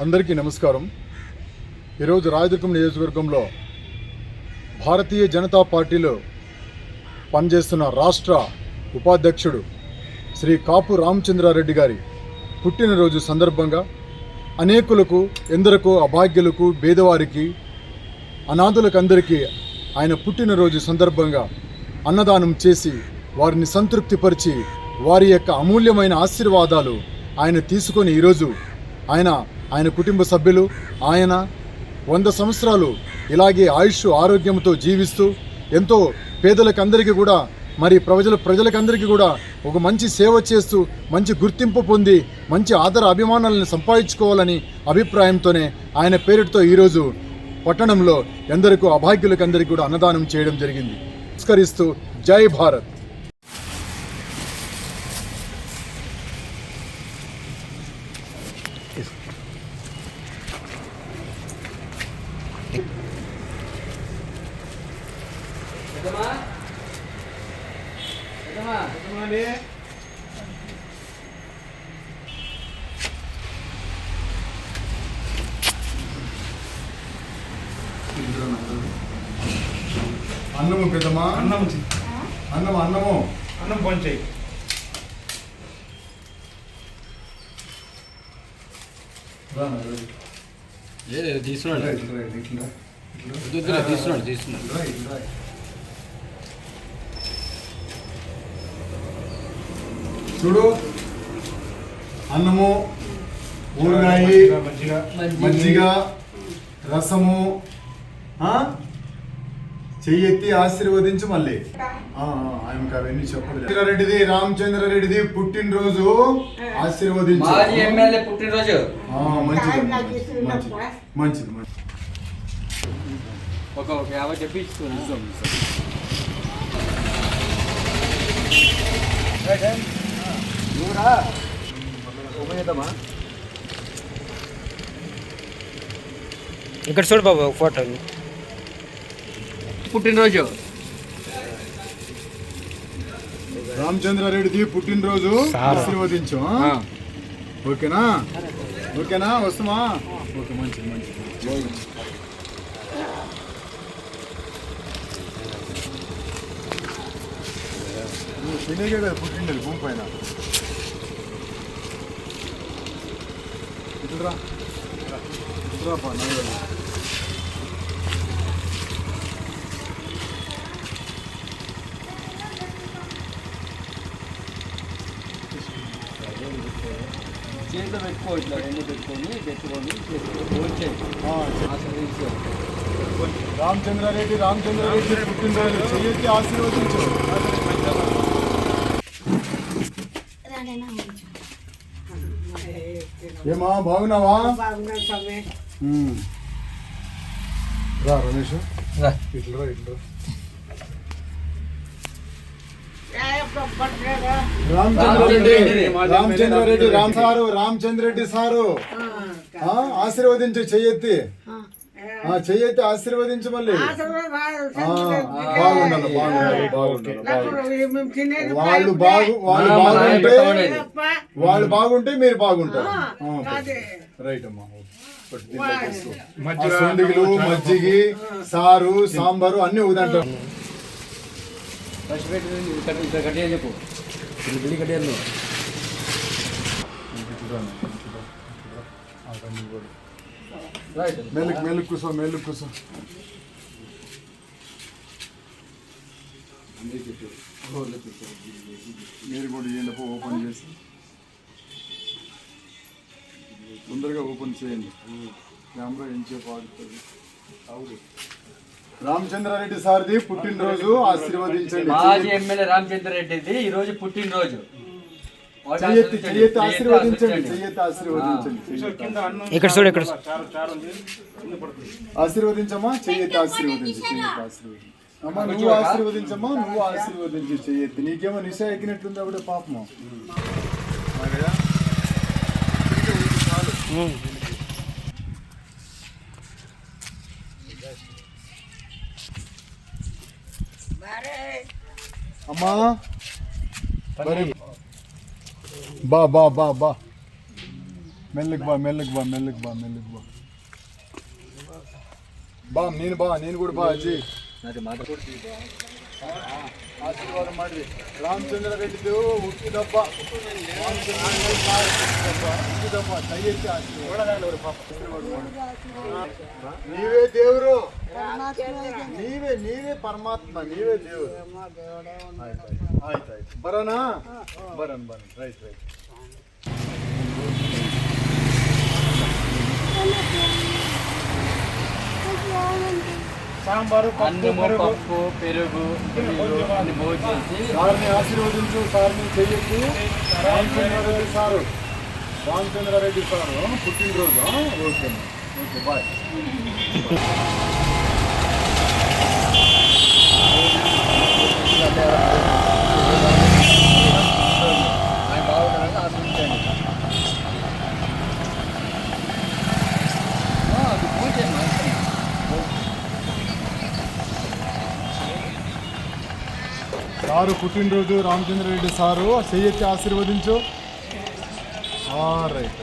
అందరికీ నమస్కారం. ఈరోజు రాయదుర్గం నియోజకవర్గంలో భారతీయ జనతా పార్టీలో పనిచేస్తున్న రాష్ట్ర ఉపాధ్యక్షుడు శ్రీ కాపు రామచంద్రారెడ్డి గారి పుట్టినరోజు సందర్భంగా అనేకులకు, ఎందరికో అభాగ్యులకు, పేదవారికి, అనాథులకు అందరికీ ఆయన పుట్టినరోజు సందర్భంగా అన్నదానం చేసి వారిని సంతృప్తిపరిచి వారి యొక్క అమూల్యమైన ఆశీర్వాదాలు ఆయన తీసుకొని ఈరోజు ఆయన కుటుంబ సభ్యులు ఆయన 100 సంవత్సరాలు ఇలాగే ఆయుష్ ఆరోగ్యంతో జీవిస్తూ ఎంతో పేదలకందరికీ కూడా ప్రజలకందరికీ కూడా ఒక మంచి సేవ చేస్తూ మంచి గుర్తింపు పొంది మంచి ఆదర అభిమానాలను సంపాదించుకోవాలని అభిప్రాయంతోనే ఆయన పేరుతో ఈరోజు పట్టణంలో ఎందరికో అభాగ్యులకందరికీ కూడా అన్నదానం చేయడం జరిగింది. నమస్కరిస్తూ జై భారత్. అన్నము పెద్దమ్మా, అన్నం పంచాయి. తీసుకున్నాడు. చూడు, అన్నము, ఊరగాయి, మజ్జిగ, రసము, చెయ్యెత్తి ఆశీర్వదించు. మళ్ళీ ఆయనకు అవన్నీ చెప్పదు. రెడ్డిది, రామచంద్రారెడ్డిది పుట్టినరోజు ఆశీర్వదించు. పుట్టినరోజు మంచిది మంచిది మంచిది. ఒక 50 చెప్పి ఇక్కడ చూడు బాబు ఫోటో. పుట్టినరోజు రామచంద్రారెడ్డిది పుట్టినరోజు ఆశీర్వదించు. ఓకేనా? ఓకేనా? వస్తామా? ఓకే, మంచిది మంచిది. తినేగే కదా పుట్టిండేది భూమి పైన. ఇట్లా చేతిలో పెట్టుకో, ఇట్లా రెండు పెట్టుకొని రామచంద్రారెడ్డి పుట్టినరోజు చెయ్యొచ్చి ఆశీర్వదించు. ఏమా బాగున్నావా? రా రమేష్, ఇట్లా రామచంద్రెడ్డి సారు ఆశీర్వదించు. చెయ్యెత్తి ఆశీర్వదించు. మళ్ళీ బాగుండాలి. వాళ్ళు బాగుంటే మీరు బాగుంటారు. రైట్ అమ్మా. సొండిగులు, మజ్జిగి, సారు, సాంబారు అన్ని ఉదంటారు. చెప్పు మేలు కూసో. మీరు కూడా ఏంటో ఓపెన్ చేసి తొందరగా ఓపెన్ చేయండి. కెమెరా ఎంచేపు ఆడుతుంది. రామచంద్రారెడ్డి సార్ది పుట్టినరోజు ఆశీర్వదించండి. మాజీ ఎమ్మెల్యే రామచంద్రారెడ్డిది ఈ రోజు పుట్టినరోజు. ఆశీర్వదించండి. ఇక్కడ చూడు, ఇక్కడ ఆశీర్వదించమ్మా. చెయ్యెత్తి ఆశీర్వదించు. అమ్మా నువ్వు ఆశీర్వదించమ్మా. నువ్వు ఆశీర్వదించు. చెయ్యెత్తి. నీకేమో నిశ ఎక్కినట్లుంది అప్పుడే పాపమా. అమ్మా బా బా బా బా మెల్లకి బా మెల్లకి బా మెల్లకి బా మెల్లకి బా నేను కూడా ಬಾ ಅಜ್ಜಿ ಆಶೀರ್ವಾದ ಮಾಡ್ರಿ ರಾಮಚಂದ್ರ ರೆಡ್ಡಿದು ಹುಟ್ಟಿದಬ್ಬ ಹುಟ್ಟಿದಬ್ಬ ದಯವಿಟ್ಟು ಆಶೀರ್ವಾದ ನೀವೇ ದೇವರು ನೀವೇ ಪರಮಾತ್ಮ ನೀವೇ ದೇವರು ಆಯ್ತಾಯ್ತು ಬರೋಣ ರೈಟ್ సాంబారు పప్పు పెరుగు అన్ని భోజనం చేసి సార్ని ఆశీర్వదించు సార్ని చెయ్యొచ్చు రామచంద్రారెడ్డి సారు పుట్టినరోజు ఓకే బాయ్ సారు పుట్టినరోజు రామచంద్రారెడ్డి సారు చెయ్యొచ్చి ఆశీర్వదించు రైట్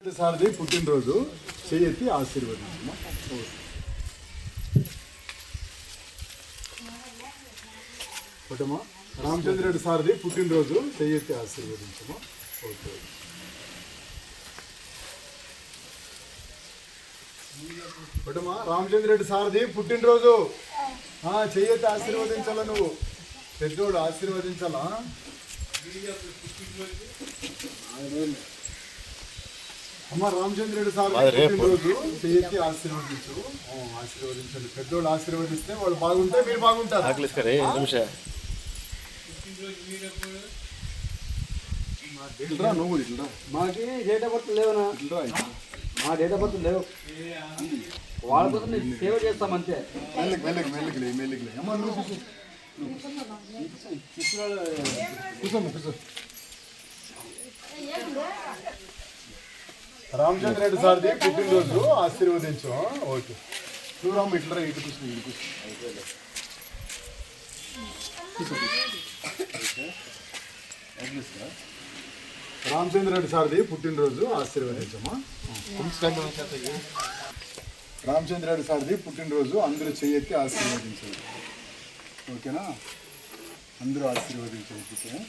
సార్ది పుట్టినరోజు చెయ్యెత్తి ఆశీర్వదించు ఒకటమ్మా రామచంద్రరెడ్డి సార్ది పుట్టినరోజు చెయ్యెత్తి ఆశీర్వదించమా ఓకే ఒకటమ్మా రామచంద్రరెడ్డి సార్ది పుట్టినరోజు చెయ్యెత్తి ఆశీర్వదించాలా నువ్వు పెద్దోడు ఆశీర్వదించాలా అమ్మ రామచంద్రరెడ్డి సార్ పుట్టినరోజు చెయ్యెత్తి ఆశీర్వదించండి పెద్దోళ్ళు ఆశీర్వదిస్తే వాళ్ళు బాగుంటే మీరు బాగుంటారు నువ్వు ఇట్లా మాకి డేట్ ఆఫ్ బర్త్ లేవనా మా డేట్ ఆఫ్ బర్త్ లేవు వాళ్ళ కోసం సేవ చేస్తాం అంతే మెల్లికి అమ్మ నువ్వు కూర్చో రామచంద్రరెడ్డి సార్ది పుట్టినరోజు ఆశీర్వదించు ఓకే నువ్వు రామ్మ ఇట్లా ఇటు కూర్చో రామచంద్రరెడ్డి సార్ది పుట్టినరోజు ఆశీర్వదించమ్మా రామచంద్రరెడ్డి సార్ది పుట్టినరోజు అందరూ చెయ్యెత్తి ఆశీర్వదించారు ఓకేనా అందరూ ఆశీర్వదించారు